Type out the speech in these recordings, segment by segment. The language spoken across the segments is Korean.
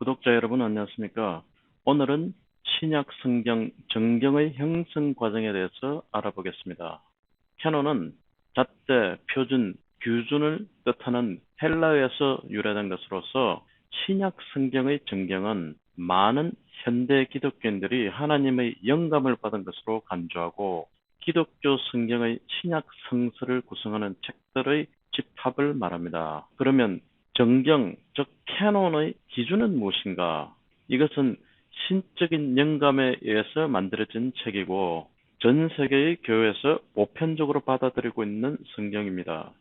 구독자 여러분 안녕하십니까? 오늘은 신약 성경 정경의 형성 과정에 대해서 알아보겠습니다. 캐논은 잣대, 표준, 규준을 뜻하는 헬라어에서 유래된 것으로서 신약 성경의 정경은 많은 현대 기독교인들이 하나님의 영감을 받은 것으로 간주하고 기독교 성경의 신약 성서를 구성하는 책들의 집합을 말합니다. 그러면 정경, 즉 캐논의 기준은 무엇인가? 이것은 신적인 영감에 의해서 만들어진 책이고 전 세계의 교회에서 보편적으로 받아들이고 있는 성경입니다.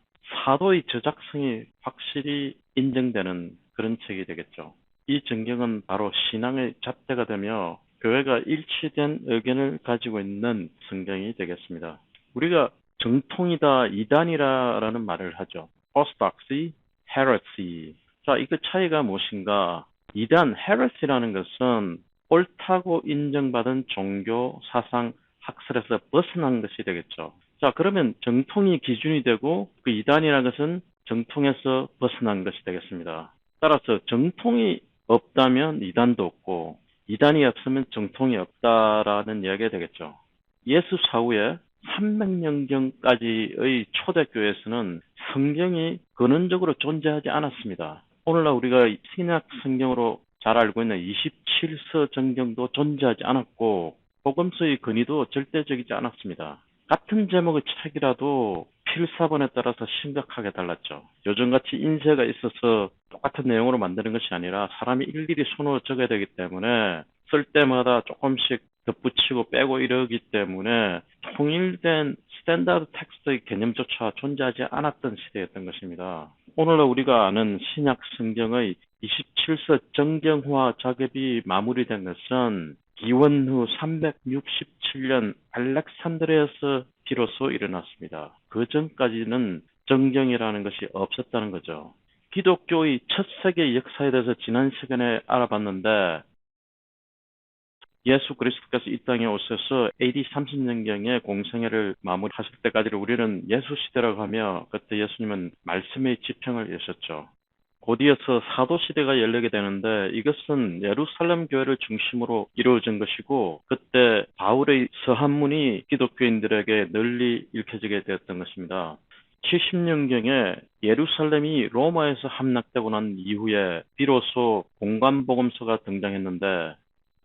사도의 저작성이 확실히 인정되는 그런 책이 되겠죠. 이 정경은 바로 신앙의 잣대가 되며 교회가 일치된 의견을 가지고 있는 성경이 되겠습니다. 우리가 정통이다, 이단이라는 말을 하죠. orthodoxy, heresy. 자, 이거 차이가 무엇인가? 이단, heresy라는 것은 옳다고 인정받은 종교, 사상, 학설에서 벗어난 것이 되겠죠. 자, 그러면 정통이 기준이 되고 그 이단이라는 것은 정통에서 벗어난 것이 되겠습니다. 따라서 정통이 없다면 이단도 없고 이단이 없으면 정통이 없다라는 이야기가 되겠죠. 예수 사후에 300년경까지의 초대교회에서는 성경이 근원적으로 존재하지 않았습니다. 오늘날 우리가 신약 성경으로 잘 알고 있는 27서 정경도 존재하지 않았고 복음서의 근위도 절대적이지 않았습니다. 같은 제목의 책이라도 필사본에 따라서 심각하게 달랐죠. 요즘같이 인쇄가 있어서 똑같은 내용으로 만드는 것이 아니라 사람이 일일이 손으로 적어야 되기 때문에 쓸 때마다 조금씩 덧붙이고 빼고 이러기 때문에 통일된 스탠다드 텍스트의 개념조차 존재하지 않았던 시대였던 것입니다. 오늘날 우리가 아는 신약 성경의 27서 정경화 작업이 마무리된 것은 기원 후 367년 알렉산드리아에서 비로소 일어났습니다. 그 전까지는 정경이라는 것이 없었다는 거죠. 기독교의 첫 세계 역사에 대해서 지난 시간에 알아봤는데 예수 그리스도께서 이 땅에 오셔서 AD 30년경에 공생애를 마무리하실 때까지를 우리는 예수 시대라고 하며 그때 예수님은 말씀의 지평을 여셨죠. 곧이어서 사도 시대가 열리게 되는데 이것은 예루살렘 교회를 중심으로 이루어진 것이고 그때 바울의 서한문이 기독교인들에게 널리 읽혀지게 되었던 것입니다. 70년경에 예루살렘이 로마에서 함락되고 난 이후에 비로소 공관복음서가 등장했는데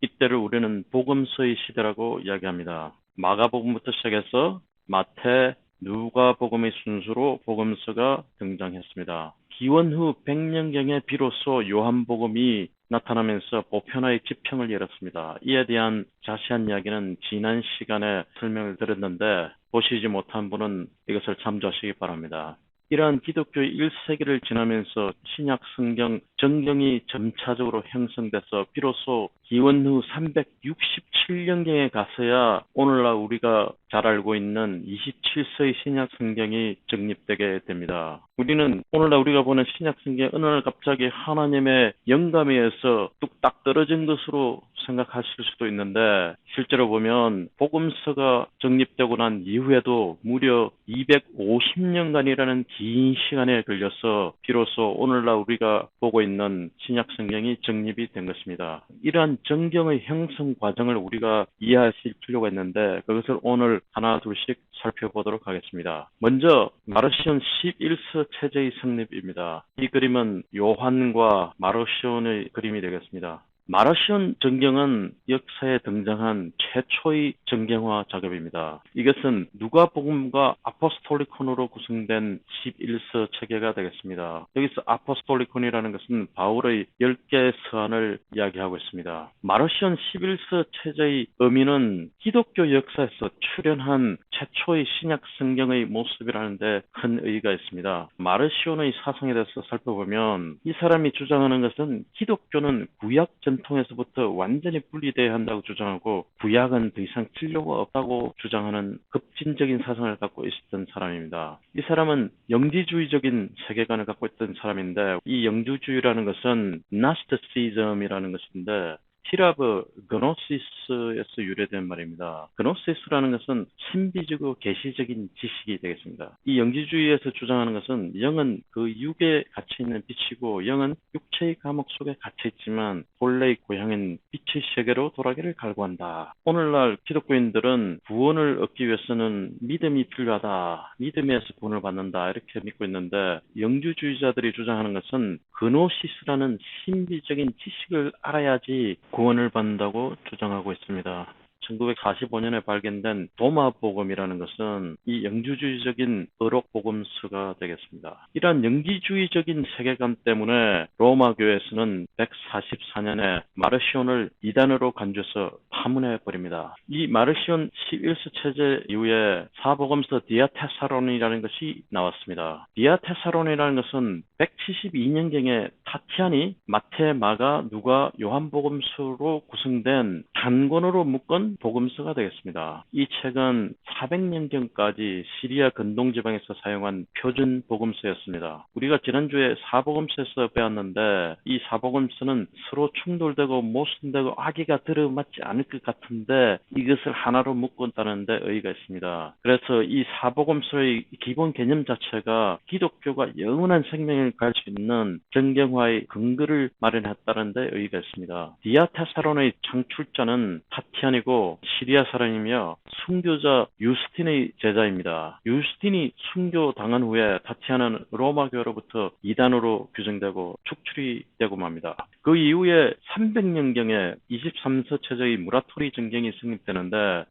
이때를 우리는 복음서의 시대라고 이야기합니다. 마가복음부터 시작해서 마태, 누가복음의 순서로 복음서가 등장했습니다. 기원 후 100년경에 비로소 요한복음이 나타나면서 보편화의 지평을 열었습니다. 이에 대한 자세한 이야기는 지난 시간에 설명을 드렸는데 보시지 못한 분은 이것을 참조하시기 바랍니다. 이러한 기독교의 1세기를 지나면서 신약 성경 정경이 점차적으로 형성돼서 비로소 기원 후 367년경에 가서야 오늘날 우리가 잘 알고 있는 27서의 신약 성경이 정립되게 됩니다. 우리는 오늘날 우리가 보는 신약 성경 어느 날 갑자기 하나님의 영감에 의해서 뚝딱 떨어진 것으로 생각하실 수도 있는데 실제로 보면 복음서가 정립되고 난 이후에도 무려 250년간이라는 긴 시간에 걸려서 비로소 오늘날 우리가 보고 있는 신약 성경이 정립이 된 것입니다. 이러한 정경의 형성 과정을 우리가 이해하실 필요가 있는데 그것을 오늘 하나 둘씩 살펴보도록 하겠습니다. 먼저 마르시온 11서 체제의 성립입니다. 이 그림은 요한과 마르시온의 그림이 되겠습니다. 마르시온 정경은 역사에 등장한 최초의 정경화 작업입니다. 이것은 누가복음과 아포스톨리콘으로 구성된 11서 체계가 되겠습니다. 여기서 아포스톨리콘이라는 것은 바울의 10개의 서한을 이야기하고 있습니다. 마르시온 11서 체제의 의미는 기독교 역사에서 출현한 최초의 신약 성경의 모습이라는 데 큰 의의가 있습니다. 마르시온의 사상에 대해서 살펴보면 이 사람이 주장하는 것은 기독교는 구약 전통에서부터 완전히 분리되어야 한다고 주장하고 구약은 더 이상 필요가 없다고 주장하는 급진적인 사상을 갖고 있었던 사람입니다. 이 사람은 영지주의적인 세계관을 갖고 있던 사람인데 이 영지주의라는 것은 나스티시즘이라는 것인데 히라브 그노시스에서 유래된 말입니다. 그노시스라는 것은 신비주고 계시적인 지식이 되겠습니다. 이 영지주의에서 주장하는 것은 영은 그 육에 갇혀 있는 빛이고 영은 육체의 감옥 속에 갇혀 있지만 본래의 고향인 빛의 세계로 돌아가기를 갈구한다. 오늘날 기독교인들은 구원을 얻기 위해서는 믿음이 필요하다. 믿음에서 구원을 받는다. 이렇게 믿고 있는데 영주주의자들이 주장하는 것은 그노시스라는 신비적인 지식을 알아야지 구원을 받는다고 주장하고 있습니다. 1945년에 발견된 도마복음이라는 것은 이 영주주의적인 의록복음서가 되겠습니다. 이러한 영지주의적인 세계관 때문에 로마 교회에서는 144년에 마르시온을 이단으로 간주해서 파문해버립니다. 이 마르시온 11세 체제 이후에 사복음서 디아테사론이라는 것이 나왔습니다. 디아테사론이라는 것은 172년경에 타티안이 마태, 마가, 누가, 요한복음서로 구성된 단권으로 묶은 복음서가 되겠습니다. 이 책은 400년경까지 시리아 근동지방에서 사용한 표준 복음서였습니다. 우리가 지난주에 사복음서에서 배웠는데 이 사복음서는 서로 충돌되고 모순되고 악의가 들어맞지 않을 것 같은데 이것을 하나로 묶었다는 데 의의가 있습니다. 그래서 이 사복음서의 기본 개념 자체가 기독교가 영원한 생명을 갈 수 있는 정경화의 근거를 마련했다는 데 의의가 있습니다. 디아테사론의 창출자는 타티안이고 시리아 사람이며 순교자 유스틴의 제자입니다. 유스틴이 순교당한 후에 타티안은 로마교로부터 이단으로 규정되고 축출이 되고 맙니다. 그 이후에 300년경에 23서 체제의 무라토리 정경이 성립되는데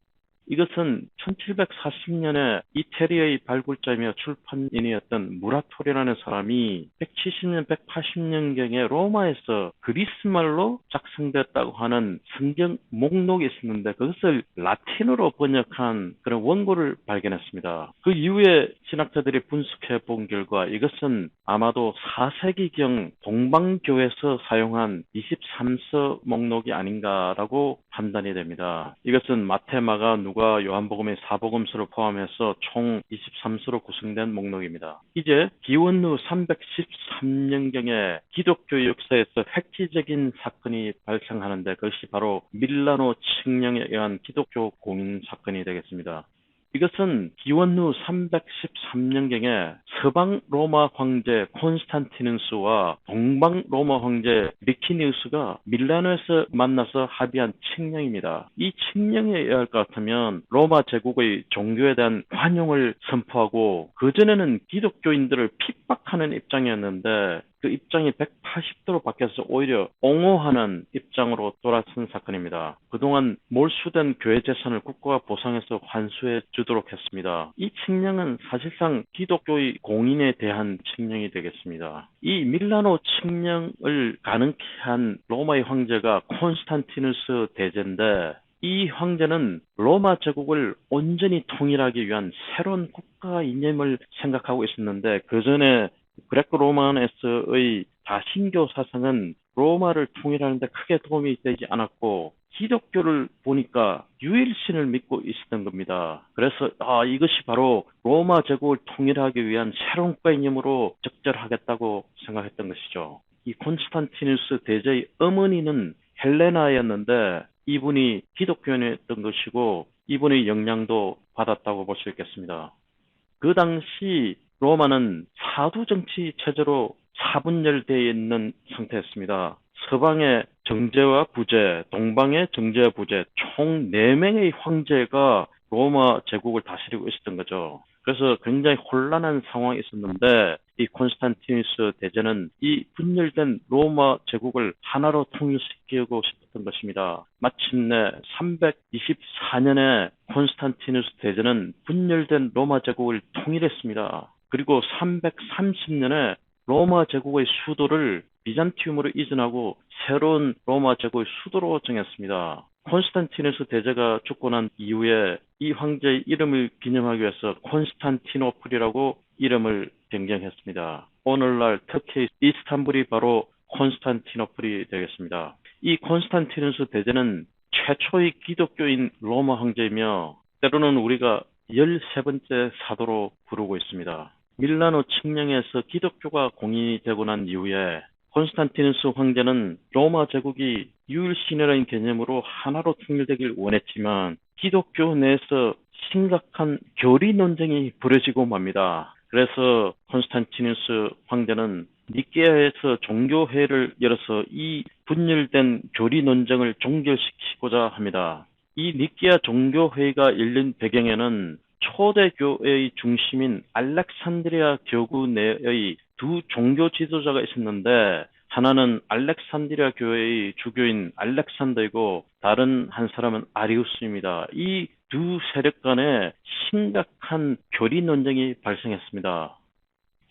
이것은 1740년에 이태리의 발굴자이며 출판인이었던 무라토리라는 사람이 170년, 180년경에 로마에서 그리스말로 작성됐다고 하는 성경 목록이 있었는데 그것을 라틴어로 번역한 그런 원고를 발견했습니다. 그 이후에 신학자들이 분석해 본 결과 이것은 아마도 4세기경 동방교에서 사용한 23서 목록이 아닌가라고 판단이 됩니다. 이것은 마태, 마가, 누가, 요한복음의 사복음서를 포함해서 총 23서로 구성된 목록입니다. 이제 기원 후 313년경에 기독교 역사에서 획기적인 사건이 발생하는데 그것이 바로 밀라노 칙령에 의한 기독교 공인 사건이 되겠습니다. 이것은 기원 후 313년경에 서방 로마 황제 콘스탄티누스와 동방 로마 황제 리키니우스가 밀라노에서 만나서 합의한 칙령입니다. 이 칙령에 의할 것 같으면 로마 제국의 종교에 대한 환용을 선포하고 그전에는 기독교인들을 핍박하는 입장이었는데 그 입장이 180도로 바뀌어서 오히려 옹호하는 입장으로 돌아선 사건입니다. 그동안 몰수된 교회 재산을 국가가 보상해서 환수해 주도록 했습니다. 이 칙령은 사실상 기독교의 공인에 대한 칙령이 되겠습니다. 이 밀라노 칙령을 가능케 한 로마의 황제가 콘스탄티누스 대제인데 이 황제는 로마 제국을 온전히 통일하기 위한 새로운 국가 이념을 생각하고 있었는데 그전에 그레코 로마네스의 다신교 사상은 로마를 통일하는 데 크게 도움이 되지 않았고 기독교를 보니까 유일신을 믿고 있었던 겁니다. 그래서 이것이 바로 로마 제국을 통일하기 위한 새로운 국가 이념으로 적절하겠다고 생각했던 것이죠. 이 콘스탄티누스 대제의 어머니는 헬레나였는데 이분이 기독교인이었던 것이고 이분의 영향도 받았다고 볼 수 있겠습니다. 그 당시 로마는 사두 정치 체제로 사분열되어 있는 상태였습니다. 서방의 정제와 부제, 동방의 정제와 부제, 총 4명의 황제가 로마 제국을 다스리고 있었던 거죠. 그래서 굉장히 혼란한 상황이 있었는데 이 콘스탄티누스 대제는 이 분열된 로마 제국을 하나로 통일시키고 싶었던 것입니다. 마침내 324년에 콘스탄티누스 대제는 분열된 로마 제국을 통일했습니다. 그리고 330년에 로마 제국의 수도를 비잔티움으로 이전하고 새로운 로마 제국의 수도로 정했습니다. 콘스탄티누스 대제가 죽고 난 이후에 이 황제의 이름을 기념하기 위해서 콘스탄티노플이라고 이름을 변경했습니다. 오늘날 터키 이스탄불이 바로 콘스탄티노플이 되겠습니다. 이 콘스탄티누스 대제는 최초의 기독교인 로마 황제이며 때로는 우리가 13번째 사도로 부르고 있습니다. 밀라노 칙령에서 기독교가 공인이 되고 난 이후에 콘스탄티누스 황제는 로마 제국이 유일신이라는 개념으로 하나로 통일되길 원했지만 기독교 내에서 심각한 교리 논쟁이 벌어지고 맙니다. 그래서 콘스탄티누스 황제는 니케아에서 종교회의를 열어서 이 분열된 교리 논쟁을 종결시키고자 합니다. 이 니케아 종교회의가 열린 배경에는 초대교회의 중심인 알렉산드리아 교구 내의 두 종교 지도자가 있었는데 하나는 알렉산드리아 교회의 주교인 알렉산더이고 다른 한 사람은 아리우스입니다. 이 두 세력 간에 심각한 교리 논쟁이 발생했습니다.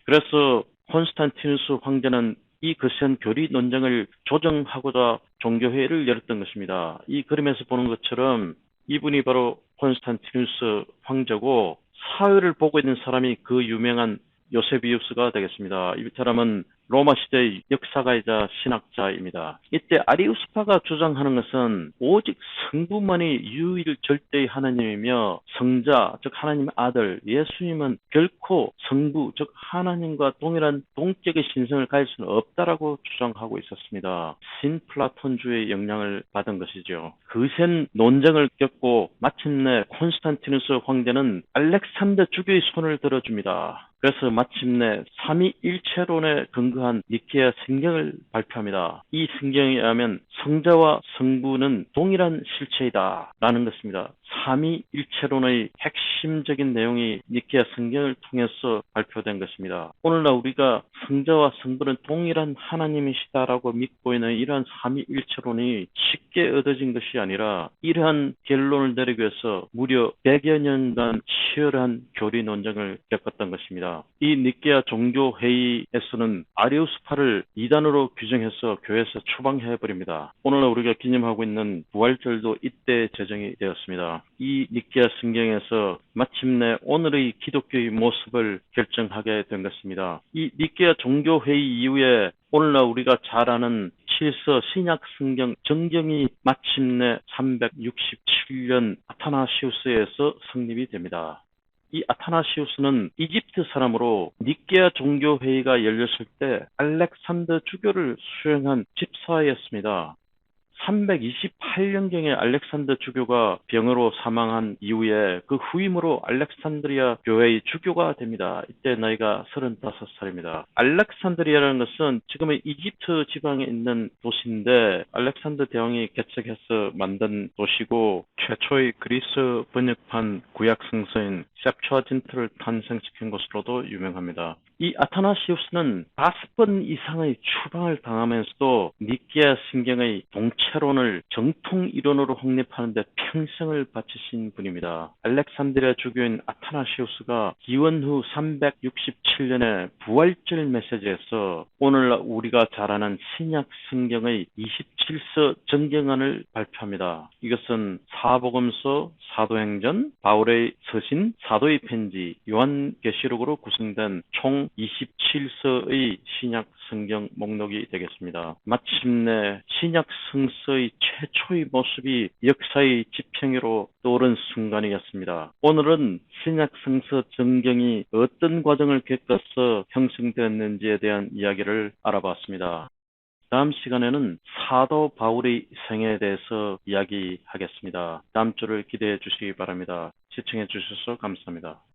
그래서 콘스탄티누스 황제는 이 거센 교리 논쟁을 조정하고자 종교회의를 열었던 것입니다. 이 그림에서 보는 것처럼 이분이 바로 콘스탄티누스 황제고 사회를 보고 있는 사람이 그 유명한 요세비우스가 되겠습니다. 이 사람은 로마 시대의 역사가이자 신학자입니다. 이때 아리우스파가 주장하는 것은 오직 성부만이 유일 절대의 하나님이며 성자, 즉 하나님의 아들 예수님은 결코 성부, 즉 하나님과 동일한 동격의 신성을 가질 수는 없다라고 주장하고 있었습니다. 신플라톤주의 영향을 받은 것이죠. 거센 논쟁을 겪고 마침내 콘스탄티누스 황제는 알렉산더 주교의 손을 들어줍니다. 그래서 마침내 삼위일체론에 근거한 니케아 성경을 발표합니다. 이 성경에 의하면 성자와 성부는 동일한 실체이다 라는 것입니다. 삼위일체론의 핵심적인 내용이 니케아 성경을 통해서 발표된 것입니다. 오늘날 우리가 성자와 성부는 동일한 하나님이시다라고 믿고 있는 이러한 삼위일체론이 쉽게 얻어진 것이 아니라 이러한 결론을 내리기 위해서 무려 100여 년간 치열한 교리 논쟁을 겪었던 것입니다. 이 니케아 종교회의에서는 아리우스파를 이단으로 규정해서 교회에서 추방해버립니다. 오늘날 우리가 기념하고 있는 부활절도 이때 제정이 되었습니다. 이 니케아 성경에서 마침내 오늘의 기독교의 모습을 결정하게 된 것입니다. 이 니케아 종교회의 이후에 오늘날 우리가 잘 아는 7서 신약 성경 정경이 마침내 367년 아타나시우스에서 성립이 됩니다. 이 아타나시우스는 이집트 사람으로 니케아 종교회의가 열렸을 때 알렉산더 주교를 수행한 집사였습니다. 328년경에 알렉산더 주교가 병으로 사망한 이후에 그 후임으로 알렉산드리아 교회의 주교가 됩니다. 이때 나이가 35살입니다. 알렉산드리아라는 것은 지금의 이집트 지방에 있는 도시인데 알렉산더 대왕이 개척해서 만든 도시고 최초의 그리스 번역판 구약 성서인 셉투아진트를 탄생시킨 것으로도 유명합니다. 이 아타나시우스는 5번 이상의 추방을 당하면서도 니케아 성경의 동체론을 정통 이론으로 확립하는 데 평생을 바치신 분입니다. 알렉산드리아 주교인 아타나시우스가 기원 후 367년에 부활절 메시지에서 오늘날 우리가 잘 아는 신약 성경의 27서 정경안을 발표합니다. 이것은 사복음서, 사도행전, 바울의 서신, 사도의 편지, 요한계시록으로 구성된 총 27서의 신약 성경 목록이 되겠습니다. 마침내 신약 성서의 최초의 모습이 역사의 지평으로 떠오른 순간이었습니다. 오늘은 신약 성서 정경이 어떤 과정을 겪어서 형성되었는지에 대한 이야기를 알아봤습니다. 다음 시간에는 사도 바울의 생애에 대해서 이야기하겠습니다. 다음 주를 기대해 주시기 바랍니다. 시청해 주셔서 감사합니다.